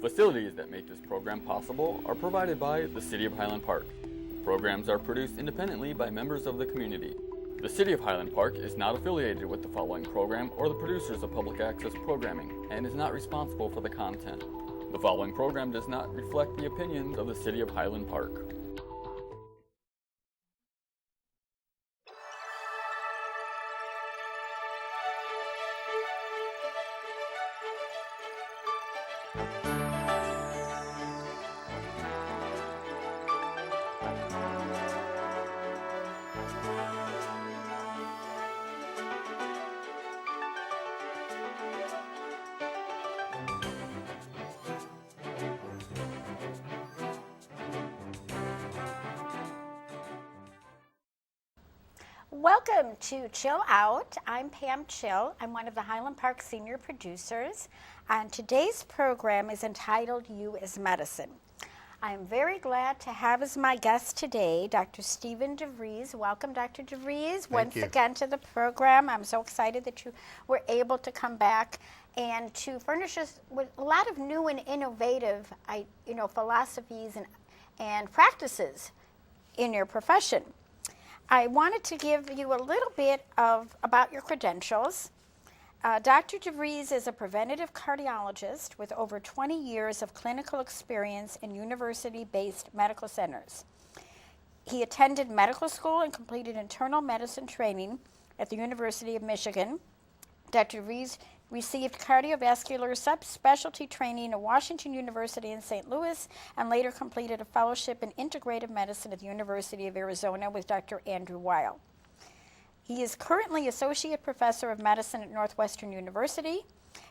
Facilities that make this program possible are provided by the City of Highland Park. Programs are produced independently by members of the community. The City of Highland Park is not affiliated with the following program or the producers of public access programming and is not responsible for the content. The following program does not reflect the opinions of the City of Highland Park. Welcome to Chill Out. I'm Pam Chill. I'm one of the Highland Park senior producers, and today's program is entitled You as Medicine. I'm very glad to have as my guest today Dr. Stephen DeVries. Welcome, Dr. DeVries, once again to the program. I'm so excited that you were able to come back and to furnish us with a lot of new and innovative philosophies and practices in your profession. I wanted to give you a little bit about your credentials. Dr. DeVries is a preventative cardiologist with over 20 years of clinical experience in university-based medical centers. He attended medical school and completed internal medicine training at the University of Michigan. Dr. DeVries received cardiovascular subspecialty training at Washington University in St. Louis and later completed a fellowship in integrative medicine at the University of Arizona with Dr. Andrew Weil. He is currently Associate Professor of Medicine at Northwestern University.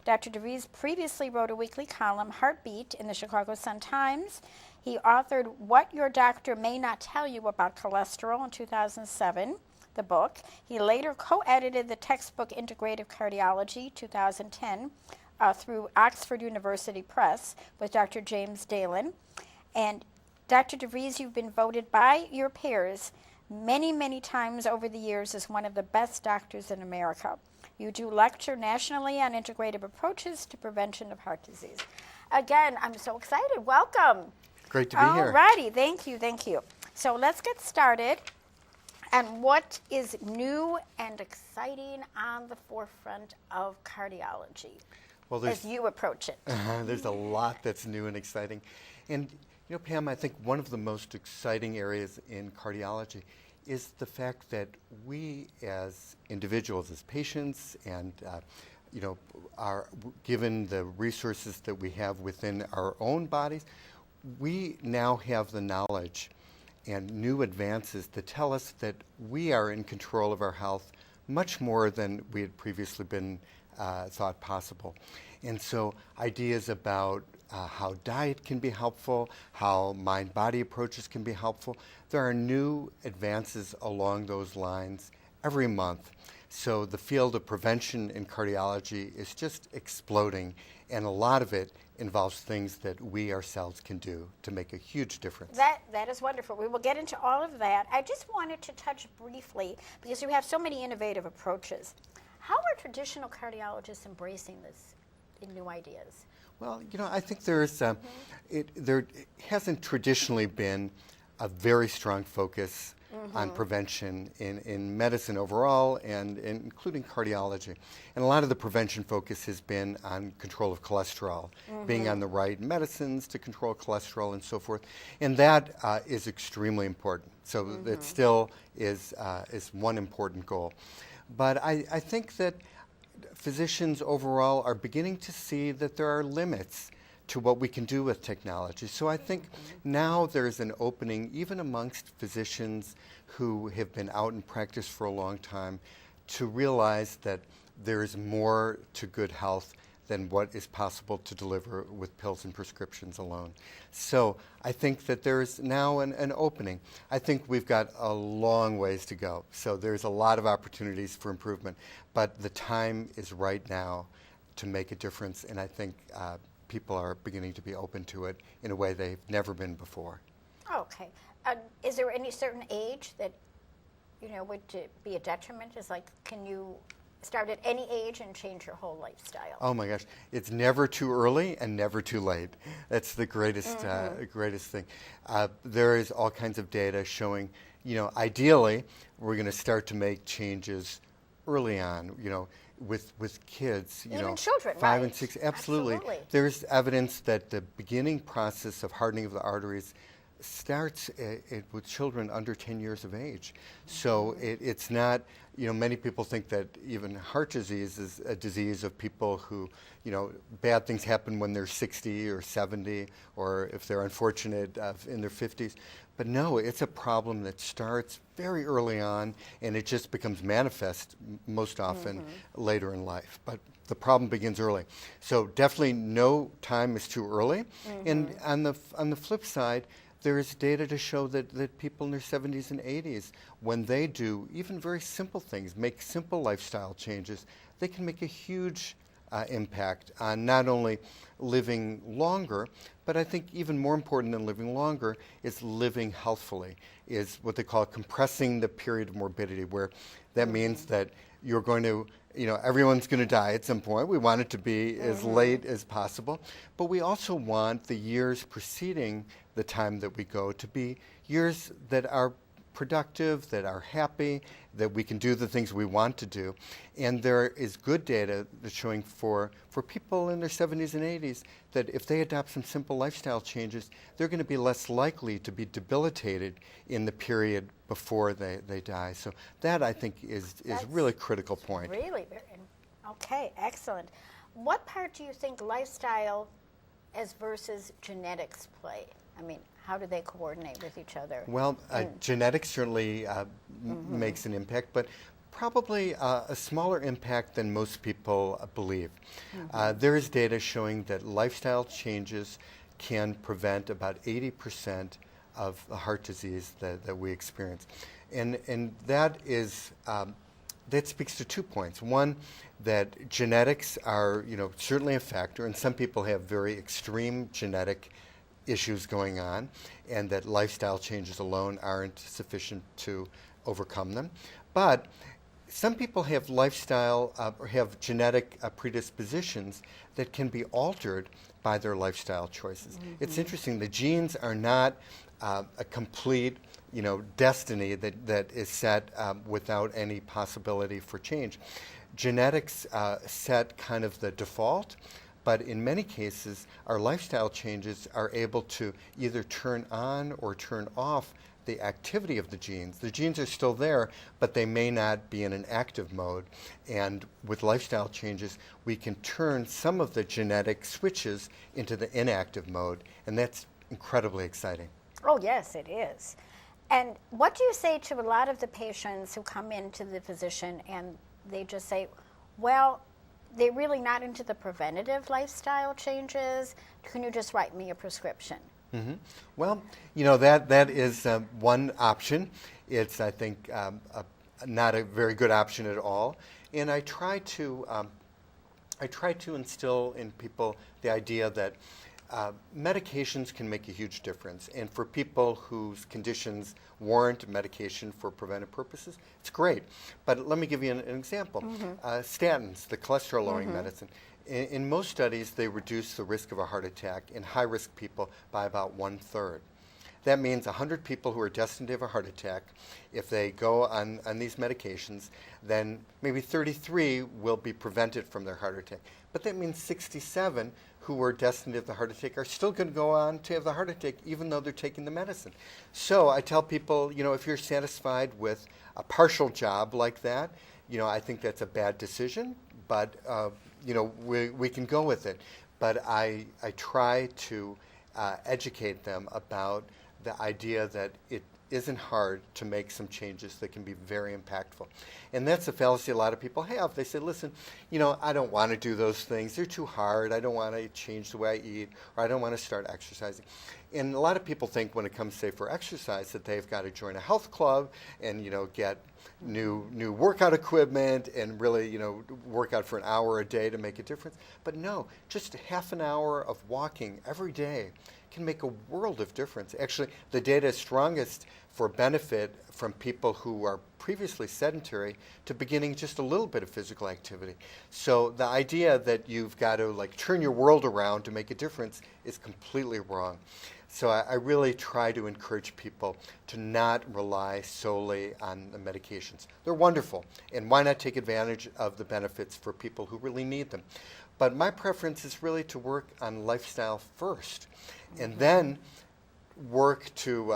Dr. DeVries previously wrote a weekly column, Heartbeat, in the Chicago Sun-Times. He authored What Your Doctor May Not Tell You About Cholesterol in 2007. The book. He later co-edited the textbook Integrative Cardiology, 2010, through Oxford University Press with Dr. James Dalen. And Dr. DeVries, you've been voted by your peers many, many times over the years as one of the best doctors in America. You do lecture nationally on integrative approaches to prevention of heart disease. Again, I'm so excited. Welcome. Great to be here. All righty. Thank you. Thank you. So let's get started. And what is new and exciting on the forefront of cardiology as you approach it? There's a lot that's new and exciting. And, Pam, I think one of the most exciting areas in cardiology is the fact that we as individuals, as patients, and, are given the resources that we have within our own bodies, we now have the knowledge and new advances that tell us that we are in control of our health much more than we had previously been thought possible. And so ideas about how diet can be helpful, how mind-body approaches can be helpful, there are new advances along those lines every month. So the field of prevention in cardiology is just exploding, and a lot of it involves things that we ourselves can do to make a huge difference. That is wonderful. We will get into all of that. I just wanted to touch briefly, because you have so many innovative approaches. How are traditional cardiologists embracing this in new ideas? Well, I think there hasn't traditionally been a very strong focus on prevention in medicine overall and including cardiology. And a lot of the prevention focus has been on control of cholesterol, being on the right medicines to control cholesterol and so forth. And that is extremely important. So it still is one important goal. But I think that physicians overall are beginning to see that there are limits to what we can do with technology. So I think now there's an opening, even amongst physicians who have been out in practice for a long time, to realize that there is more to good health than what is possible to deliver with pills and prescriptions alone. So I think that there's now an opening. I think we've got a long ways to go. So there's a lot of opportunities for improvement, but the time is right now to make a difference, and I think people are beginning to be open to it in a way they've never been before. Okay. Is there any certain age that, would be a detriment? Is like, can you start at any age and change your whole lifestyle? Oh my gosh, it's never too early and never too late. That's the greatest thing. There is all kinds of data showing, ideally, we're going to start to make changes early on, with kids, Even children, 5 right? and 6, absolutely. Absolutely. There's evidence that the beginning process of hardening of the arteries starts with children under 10 years of age. So it's not, many people think that even heart disease is a disease of people who, bad things happen when they're 60 or 70, or if they're unfortunate in their 50s. But no, it's a problem that starts very early on, and it just becomes manifest most often later in life. But the problem begins early. So definitely no time is too early. And on the flip side, there is data to show that people in their 70s and 80s, when they do even very simple things, make simple lifestyle changes, they can make a huge impact on not only living longer, but I think even more important than living longer is living healthfully, is what they call compressing the period of morbidity, where that means that you're going to, everyone's going to die at some point. We want it to be as late as possible, but we also want the years preceding the time that we go to be years that are productive, that are happy, that we can do the things we want to do. And there is good data that's showing for people in their 70s and 80s that if they adopt some simple lifestyle changes, they're going to be less likely to be debilitated in the period before they die. So that, I think, is really a critical point. Really very. Okay, excellent. What part do you think lifestyle as versus genetics play? I mean, how do they coordinate with each other? Well, genetics certainly makes an impact, but probably a smaller impact than most people believe. There is data showing that lifestyle changes can prevent about 80% of the heart disease that we experience. And that is, that speaks to 2 points. One, that genetics are, certainly a factor, and some people have very extreme genetic issues going on, and that lifestyle changes alone aren't sufficient to overcome them. But some people have lifestyle or have genetic predispositions that can be altered by their lifestyle choices. It's interesting, the genes are not a complete destiny that is set without any possibility for change. Genetics set kind of the default, but in many cases, our lifestyle changes are able to either turn on or turn off the activity of the genes. The genes are still there, but they may not be in an active mode. And with lifestyle changes, we can turn some of the genetic switches into the inactive mode, and that's incredibly exciting. Oh, yes, it is. And what do you say to a lot of the patients who come into the physician and they just say, well, they're really not into the preventative lifestyle changes. Can you just write me a prescription? Well, that is one option. It's, I think, not a very good option at all. And I try to instill in people the idea that medications can make a huge difference. And for people whose conditions warrant medication for preventive purposes, it's great. But let me give you an example. Statins, the cholesterol-lowering medicine. In most studies, they reduce the risk of a heart attack in high-risk people by about 1/3. That means 100 people who are destined to have a heart attack, if they go on these medications, then maybe 33 will be prevented from their heart attack. But that means 67 who were destined to have the heart attack are still going to go on to have the heart attack even though they're taking the medicine. So I tell people, if you're satisfied with a partial job like that, I think that's a bad decision, but we can go with it. But I try to educate them about the idea that it isn't hard to make some changes that can be very impactful. And that's a fallacy a lot of people have. They say, listen, I don't want to do those things. They're too hard. I don't want to change the way I eat, or I don't want to start exercising. And a lot of people think when it comes, say, for exercise, that they've got to join a health club and, get new workout equipment and really, work out for an hour a day to make a difference. But no, just half an hour of walking every day can make a world of difference. Actually, the data is strongest for benefit from people who are previously sedentary to beginning just a little bit of physical activity. So the idea that you've got to like turn your world around to make a difference is completely wrong. So I really try to encourage people to not rely solely on the medications. They're wonderful, and why not take advantage of the benefits for people who really need them? But my preference is really to work on lifestyle first, and then work to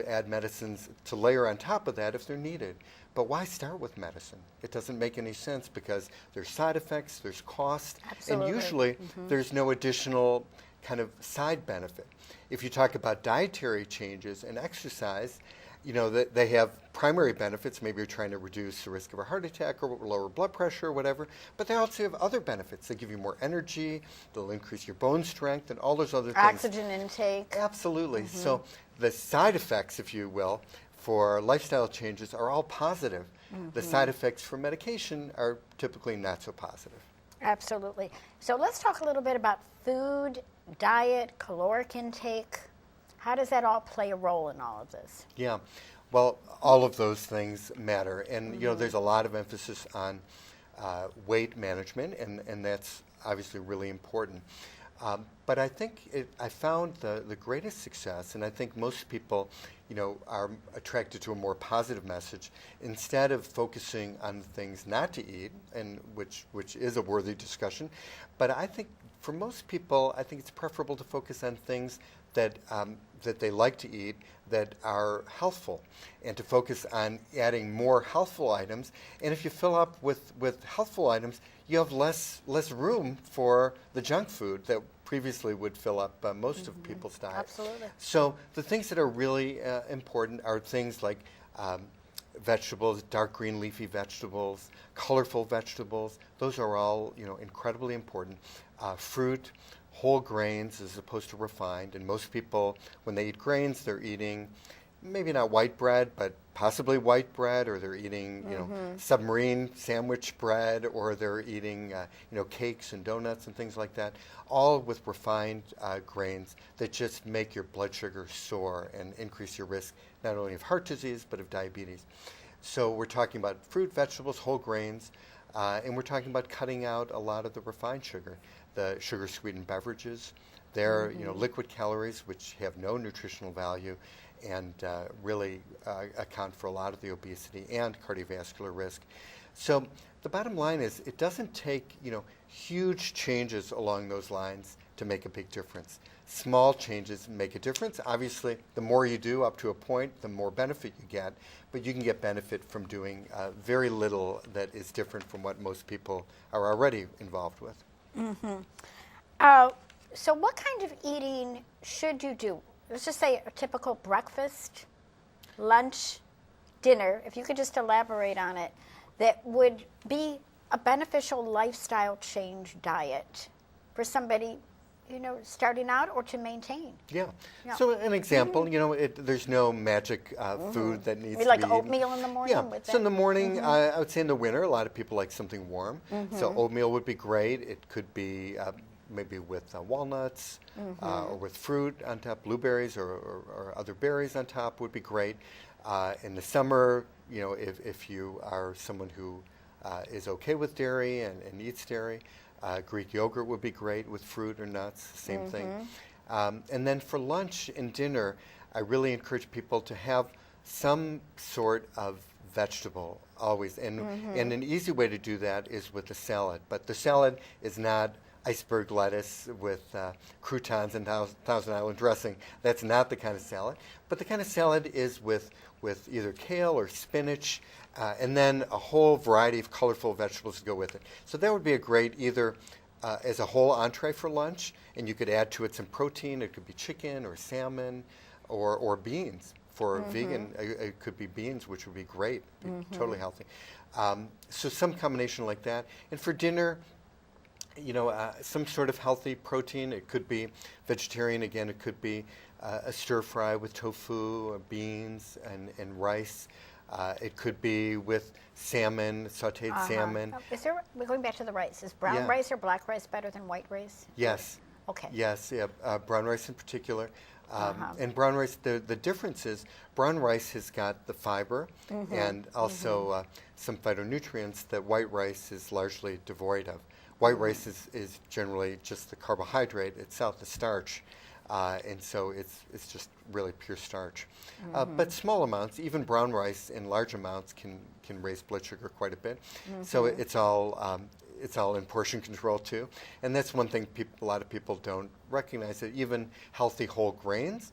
add medicines to layer on top of that if they're needed. But why start with medicine? It doesn't make any sense because there's side effects, there's cost, Absolutely. and usually there's no additional kind of side benefit. If you talk about dietary changes and exercise, you know, that they have primary benefits. Maybe you're trying to reduce the risk of a heart attack or lower blood pressure or whatever, but they also have other benefits. They give you more energy, they'll increase your bone strength and all those other things. Oxygen intake. Absolutely. So the side effects, if you will, for lifestyle changes are all positive. The side effects for medication are typically not so positive. Absolutely. So let's talk a little bit about food, diet, caloric intake. How does that all play a role in all of this? Yeah, well, all of those things matter. And, you know, there's a lot of emphasis on weight management, and that's obviously really important. But I think I found the greatest success, and I think most people, you know, are attracted to a more positive message instead of focusing on the things not to eat, and which is a worthy discussion. But I think for most people, I think it's preferable to focus on things that that they like to eat that are healthful, and to focus on adding more healthful items. And if you fill up with healthful items, you have less room for the junk food that previously would fill up most of people's diet. Absolutely. So the things that are really important are things like vegetables, dark green leafy vegetables, colorful vegetables. Those are all, you know, incredibly important. Fruit, whole grains as opposed to refined. And most people, when they eat grains, they're eating maybe not white bread, but possibly white bread, or they're eating, you know, submarine sandwich bread, or they're eating, you know, cakes and donuts and things like that, all with refined grains that just make your blood sugar soar and increase your risk not only of heart disease, but of diabetes. So we're talking about fruit, vegetables, whole grains, and we're talking about cutting out a lot of the refined sugar, the sugar-sweetened beverages. They're, you know, liquid calories, which have no nutritional value, and really account for a lot of the obesity and cardiovascular risk. So the bottom line is, it doesn't take, you know, huge changes along those lines to make a big difference. Small changes make a difference. Obviously, the more you do up to a point, the more benefit you get, but you can get benefit from doing very little that is different from what most people are already involved with. So what kind of eating should you do? Let's just say a typical breakfast, lunch, dinner, if you could just elaborate on it, that would be a beneficial lifestyle change diet for somebody, you know, starting out or to maintain. Yeah. Yeah. So an example, you know, there's no magic food that needs Maybe to like be oatmeal in the morning? Yeah. With So in the that? morning, I would say in the winter, a lot of people like something warm. So oatmeal would be great. It could be maybe with walnuts or with fruit on top, blueberries or other berries on top would be great. In the summer, you know, if you are someone who is okay with dairy and eats dairy, Greek yogurt would be great with fruit or nuts, same thing. And then for lunch and dinner, I really encourage people to have some sort of vegetable always. And an easy way to do that is with a salad. But the salad is not iceberg lettuce with croutons and Thousand Island dressing. That's not the kind of salad. But the kind of salad is with either kale or spinach, and then a whole variety of colorful vegetables to go with it. So that would be a great either as a whole entree for lunch, and you could add to it some protein. It could be chicken or salmon or beans. For vegan, it could be beans, which would be great, be totally healthy. So some combination like that. And for dinner, you know, some sort of healthy protein. It could be vegetarian. Again, it could be a stir fry with tofu, beans, and rice. It could be with salmon, sautéed salmon. We're going back to the rice. Is brown Yeah. rice or black rice better than white rice? Yes. Okay. Yes, yeah, brown rice in particular. And brown rice, the difference is brown rice has got the fiber and also some phytonutrients that white rice is largely devoid of. White rice is generally just the carbohydrate itself, the starch, and so it's just really pure starch. But small amounts, even brown rice in large amounts can raise blood sugar quite a bit. So it's all in portion control too, and that's one thing a lot of people don't recognize, that even healthy whole grains,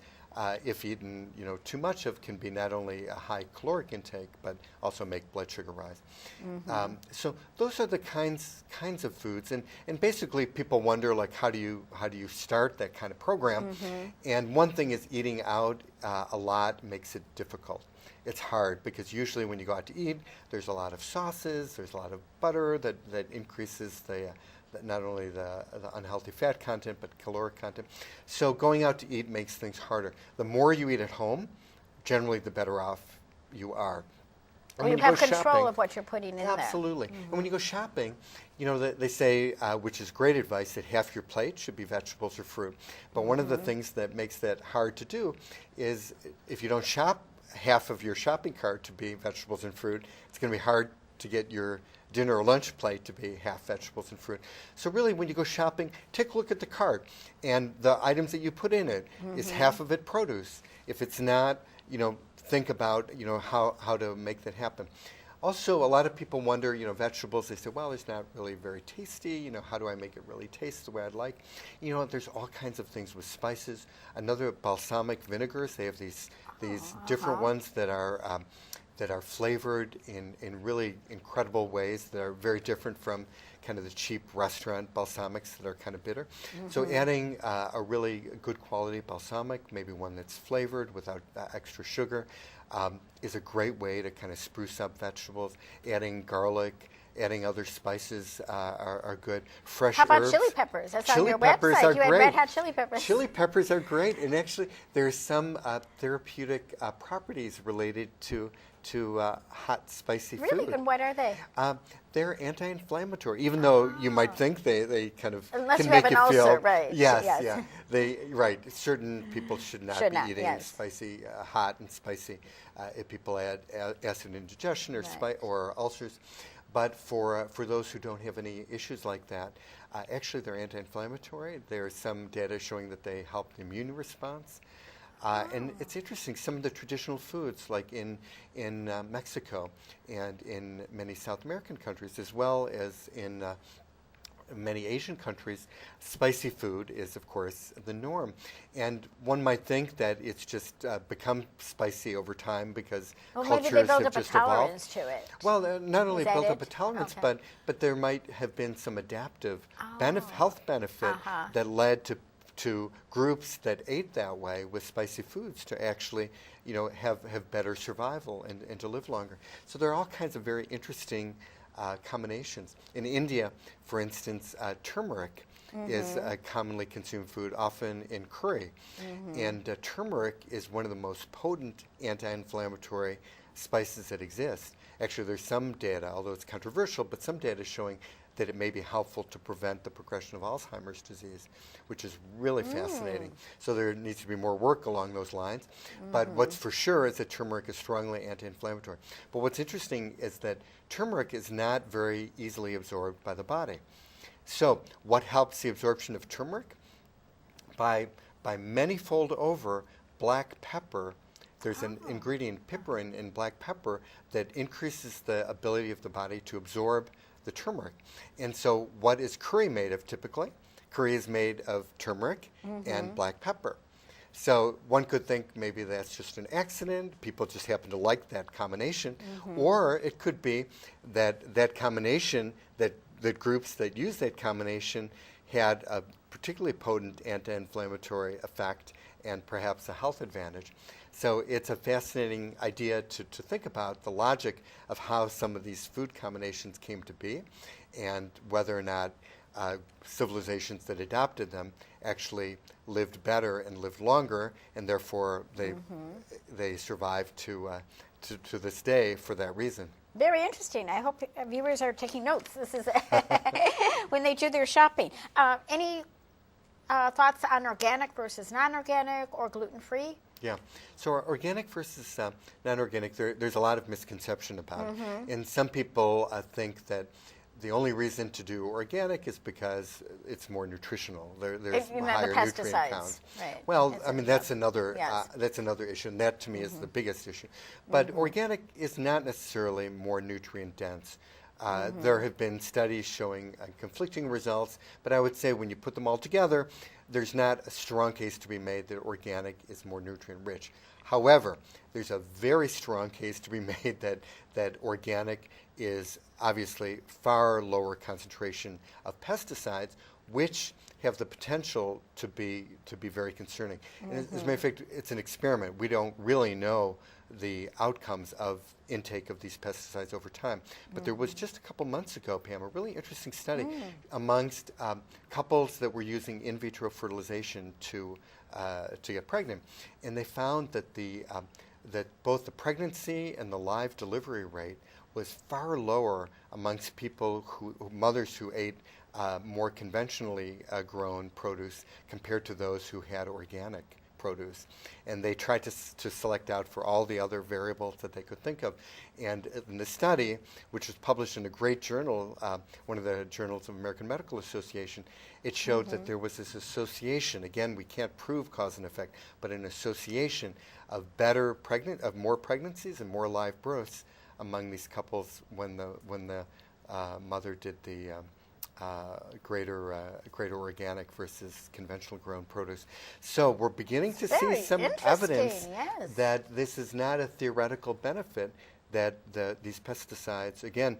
if eaten too much of, can be not only a high caloric intake but also make blood sugar rise. So those are the kinds of foods, and basically people wonder, like, how do you start that kind of program? And one thing is eating out a lot makes it difficult. It's hard because usually when you go out to eat, there's a lot of sauces, there's a lot of butter that increases not only the unhealthy fat content but caloric content. So going out to eat makes things harder. The more you eat at home, generally the better off you are. And Well, you have control of what you're putting in absolutely. And when you go shopping, they say, which is great advice, that half your plate should be vegetables or fruit. But one of the things that makes that hard to do is if you don't shop half of your shopping cart to be vegetables and fruit, it's going to be hard to get your dinner or lunch plate to be half vegetables and fruit. So really, when you go shopping, take a look at the cart, and the items that you put in it, is half of it produce? If it's not, think about how to make that happen. Also, a lot of people wonder, vegetables, they say, well, it's not really very tasty. How do I make it really taste the way I'd like? There's all kinds of things with spices. Another, balsamic vinegars. They have these different ones that are flavored in really incredible ways that are very different from kind of the cheap restaurant balsamics that are kind of bitter. So adding a really good quality balsamic, maybe one that's flavored without extra sugar, is a great way to kind of spruce up vegetables. Adding garlic, adding other spices are good. Fresh How about herbs. chili peppers? That's Chili on your peppers website. are You had great. red hot chili peppers. Chili peppers are great, and actually there's some therapeutic properties related to hot, spicy food. Really? And what are they? They're anti-inflammatory, even though you might think they kind of Unless can you make have an you ulcer, feel right. Yes, Yes. yeah. Certain people should not Should be not, eating yes. spicy, hot and spicy. If people add acid indigestion or or ulcers. But for those who don't have any issues like that, actually they're anti-inflammatory. There's some data showing that they help the immune response. And it's interesting, some of the traditional foods, like in Mexico and in many South American countries, as well as in many Asian countries, spicy food is, of course, the norm. And one might think that it's just become spicy over time because cultures maybe they build have up a just evolved. tolerance to it. Well, not only that built it? up a tolerance, Okay. but there might have been some adaptive health benefit that led to groups that ate that way with spicy foods to actually, have better survival and to live longer. So there are all kinds of very interesting combinations. In India, for instance, turmeric is a commonly consumed food, often in curry. And turmeric is one of the most potent anti-inflammatory spices that exist. Actually, there's some data, although it's controversial, but some data showing that it may be helpful to prevent the progression of Alzheimer's disease, which is really fascinating. So there needs to be more work along those lines. But what's for sure is that turmeric is strongly anti-inflammatory. But what's interesting is that turmeric is not very easily absorbed by the body. So what helps the absorption of turmeric? By many-fold over black pepper. There's an ingredient, piperin, in black pepper that increases the ability of the body to absorb the turmeric. And so what is curry made of typically? Curry is made of turmeric and black pepper. So one could think maybe that's just an accident. People just happen to like that combination. Or it could be that combination, that groups that use that combination had a particularly potent anti-inflammatory effect and perhaps a health advantage. So it's a fascinating idea to think about the logic of how some of these food combinations came to be and whether or not civilizations that adopted them actually lived better and lived longer, and therefore they survived to this day for that reason. Very interesting. I hope viewers are taking notes. This is when they do their shopping. Any thoughts on organic versus non-organic or gluten-free? Yeah. So organic versus non-organic, there's a lot of misconception about it. And some people think that the only reason to do organic is because it's more nutritional. There's higher the nutrient pesticides. counts. Right. Well, I mean that's another Yes. that's another issue, and that to me is the biggest issue. But organic is not necessarily more nutrient dense. There have been studies showing conflicting results, but I would say when you put them all together, there's not a strong case to be made that organic is more nutrient rich. However, there's a very strong case to be made that organic is obviously far lower concentration of pesticides, which have the potential to be very concerning. And as a matter of fact, it's an experiment. We don't really know the outcomes of intake of these pesticides over time. But there was just a couple months ago, Pam, a really interesting study amongst couples that were using in vitro fertilization to get pregnant, and they found that that both the pregnancy and the live delivery rate was far lower amongst people mothers who ate more conventionally grown produce compared to those who had organic produce. And they tried to select out for all the other variables that they could think of. And in the study, which was published in a great journal, one of the journals of American Medical Association, it showed that there was this association. Again, we can't prove cause and effect, but an association of more pregnancies and more live births among these couples when the mother did the greater organic versus conventional grown produce. So we're beginning to see some evidence that this is not a theoretical benefit, that these pesticides, again,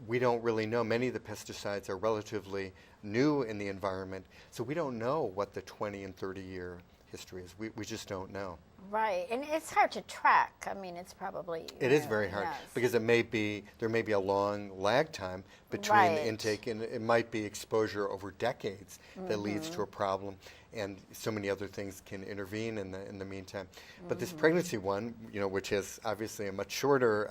we don't really know. Many of the pesticides are relatively new in the environment, so we don't know what the 20 and 30 year history is. We just don't know. Right, and it's hard to track. I mean, it's probably... It is very hard because there may be a long lag time between the intake, and it might be exposure over decades that leads to a problem, and so many other things can intervene in the meantime. But this pregnancy one, which has obviously a much shorter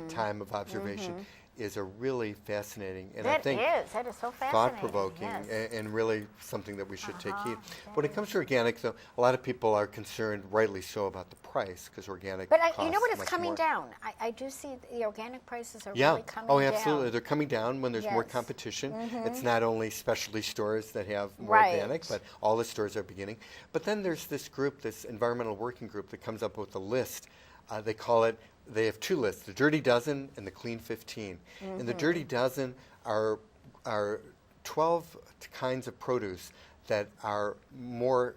time of observation, is a really fascinating, and I think that is so fascinating, thought-provoking, and really something that we should take heed. When it comes to organic, though, a lot of people are concerned, rightly so, about the price, because organic But costs you know what? It's much coming more. down. I do see the organic prices are Yeah. really coming down. Oh, absolutely. They're coming down when there's more Yes. competition. It's not only specialty stores that have more Right. organic, but all the stores are beginning. But then there's this group, this environmental working group, that comes up with a list. They have two lists, the Dirty Dozen and the Clean 15. And the Dirty Dozen are 12 kinds of produce that are more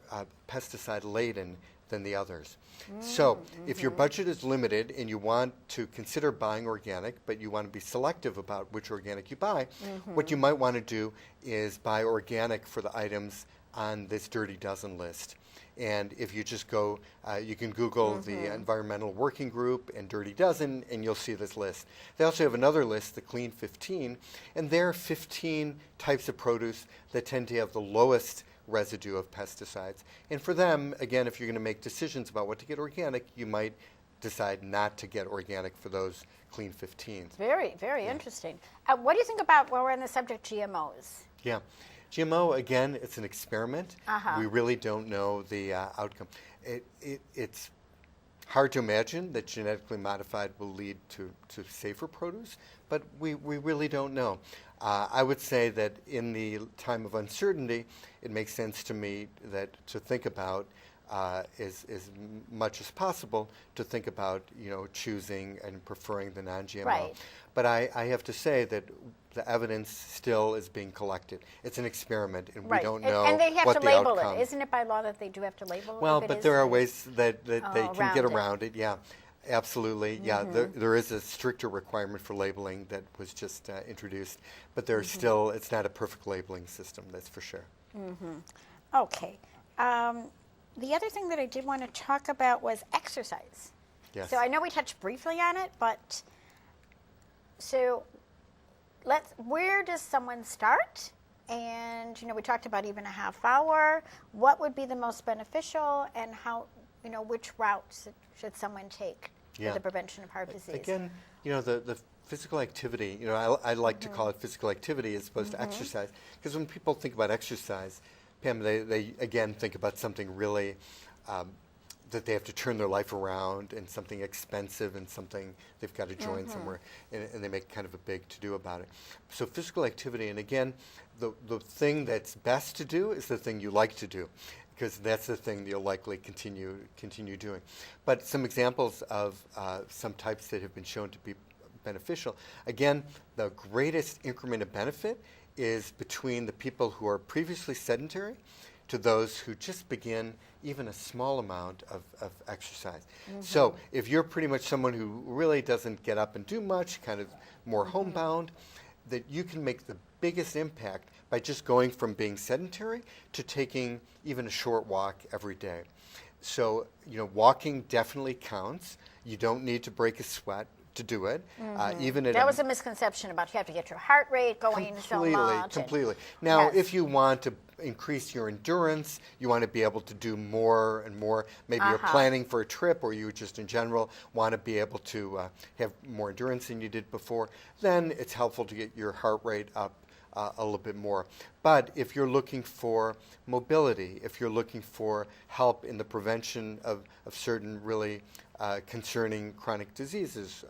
pesticide laden than the others. So if your budget is limited and you want to consider buying organic, but you want to be selective about which organic you buy, what you might want to do is buy organic for the items on this Dirty Dozen list. And if you just go, you can Google the Environmental Working Group and Dirty Dozen, and you'll see this list. They also have another list, the Clean 15, and there are 15 types of produce that tend to have the lowest residue of pesticides. And for them, again, if you're going to make decisions about what to get organic, you might decide not to get organic for those Clean 15s. Very, very interesting. What do you think about, while we're on the subject, GMOs? Yeah. GMO, again, it's an experiment. We really don't know the outcome. It's hard to imagine that genetically modified will lead to safer produce, but we really don't know. I would say that in the time of uncertainty, it makes sense to me to think about as much as possible, to think about choosing and preferring the non-GMO. Right. But I have to say that the evidence still is being collected. It's an experiment, and we don't know and they have what to the label outcome. it. Isn't it by law that they do have to label it? Well, but there are ways that they can get around around it. Yeah, absolutely. Yeah, there is a stricter requirement for labeling that was just introduced, but there's still, it's not a perfect labeling system, that's for sure. Okay. The other thing that I did want to talk about was exercise. Yes. So I know we touched briefly on it, but so where does someone start? And we talked about even a half hour. What would be the most beneficial, and how which routes should someone take for the prevention of heart disease? Again, the physical activity, I like to call it physical activity as opposed to exercise, because when people think about exercise, Pam, they again think about something really that they have to turn their life around, and something expensive, and something they've got to join somewhere, and they make kind of a big to-do about it. So physical activity, and again, the thing that's best to do is the thing you like to do, because that's the thing you'll likely continue doing. But some examples of some types that have been shown to be beneficial. Again, the greatest increment of benefit is between the people who are previously sedentary to those who just begin even a small amount of exercise. So if you're pretty much someone who really doesn't get up and do much, kind of more homebound, that you can make the biggest impact by just going from being sedentary to taking even a short walk every day. So, walking definitely counts. You don't need to break a sweat to do it. Even at That was a misconception about you have to get your heart rate going so much. Completely. Now, Yes. if you want to increase your endurance, you want to be able to do more and more. Maybe you're planning for a trip, or you just in general want to be able to have more endurance than you did before, then it's helpful to get your heart rate up a little bit more. But if you're looking for mobility, if you're looking for help in the prevention of certain really concerning chronic diseases,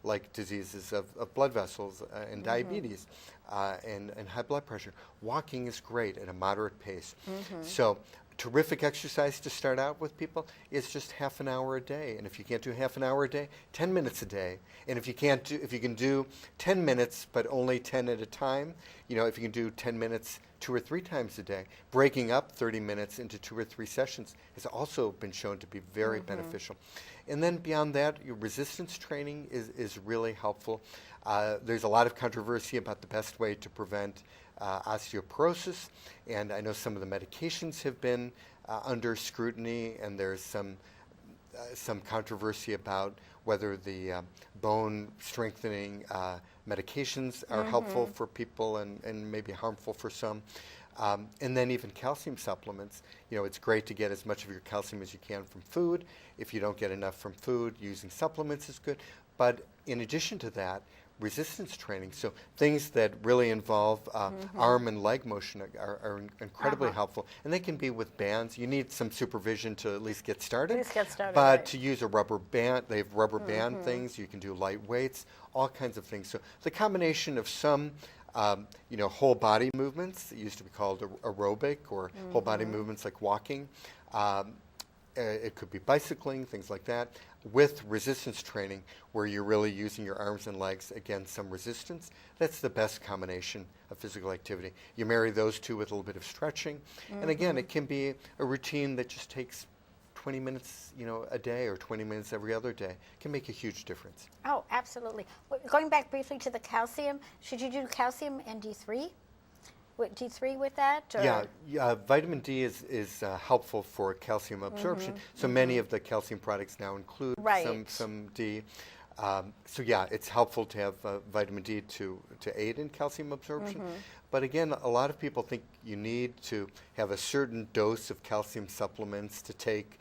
like diseases of blood vessels and diabetes and high blood pressure, walking is great at a moderate pace. So terrific exercise to start out with people is just half an hour a day. And if you can't do half an hour a day, 10 minutes a day. And if you can do 10 minutes, but only 10 at a time, if you can do 10 minutes 2 or 3 times a day, breaking up 30 minutes into 2 or 3 sessions has also been shown to be very beneficial. And then beyond that, your resistance training is really helpful. There's a lot of controversy about the best way to prevent osteoporosis, and I know some of the medications have been under scrutiny, and there's some controversy about whether the bone strengthening medications are helpful for people and maybe harmful for some. And then even calcium supplements. It's great to get as much of your calcium as you can from food. If you don't get enough from food, using supplements is good. But in addition to that, resistance training, so things that really involve arm and leg motion are incredibly helpful. And they can be with bands. You need some supervision to at least get started. But right. to use a rubber band, they have rubber band things. You can do light weights, all kinds of things. So the combination of some whole body movements that used to be called aerobic, or whole body movements like walking. It could be bicycling, things like that, with resistance training where you're really using your arms and legs against some resistance. That's the best combination of physical activity. You marry those two with a little bit of stretching. And again, it can be a routine that just takes 20 minutes, a day, or 20 minutes every other day. It can make a huge difference. Oh, absolutely. Going back briefly to the calcium, should you do calcium and D3? D3 with that? Or? Yeah, vitamin D is helpful for calcium absorption. So many of the calcium products now include some D. So yeah, it's helpful to have vitamin D to aid in calcium absorption. But again, a lot of people think you need to have a certain dose of calcium supplements to take,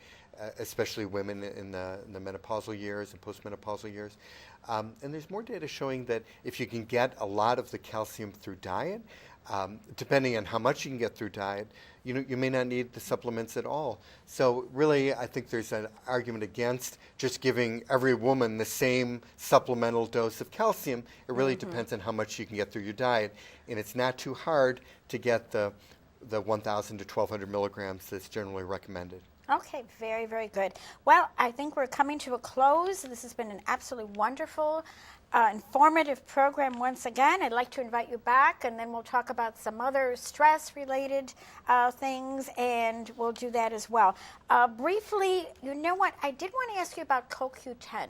especially women in the menopausal years and postmenopausal years. And there's more data showing that if you can get a lot of the calcium through diet, depending on how much you can get through diet, you may not need the supplements at all. So really, I think there's an argument against just giving every woman the same supplemental dose of calcium. It really depends on how much you can get through your diet. And it's not too hard to get the 1,000 to 1,200 milligrams that's generally recommended. Okay, very, very good. Well, I think we're coming to a close. This has been an absolutely wonderful, informative program once again. I'd like to invite you back, and then we'll talk about some other stress-related things, and we'll do that as well. Briefly, you know what? I did want to ask you about CoQ10.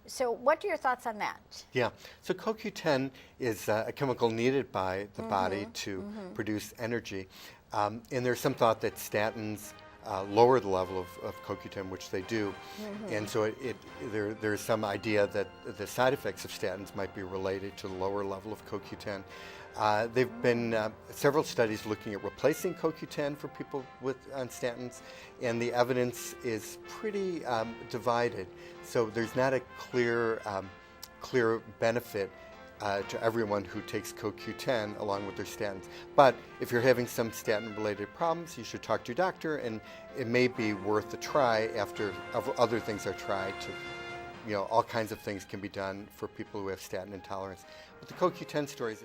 So what are your thoughts on that? Yeah, so CoQ10 is a chemical needed by the body to produce energy. And there's some thought that statins lower the level of CoQ10, which they do. And so there's some idea that the side effects of statins might be related to the lower level of CoQ10. There have been several studies looking at replacing CoQ10 for people on statins, and the evidence is pretty divided. So there's not a clear benefit to everyone who takes CoQ10 along with their statins. But if you're having some statin-related problems, you should talk to your doctor, and it may be worth a try after other things are tried. All kinds of things can be done for people who have statin intolerance. But the CoQ10 story is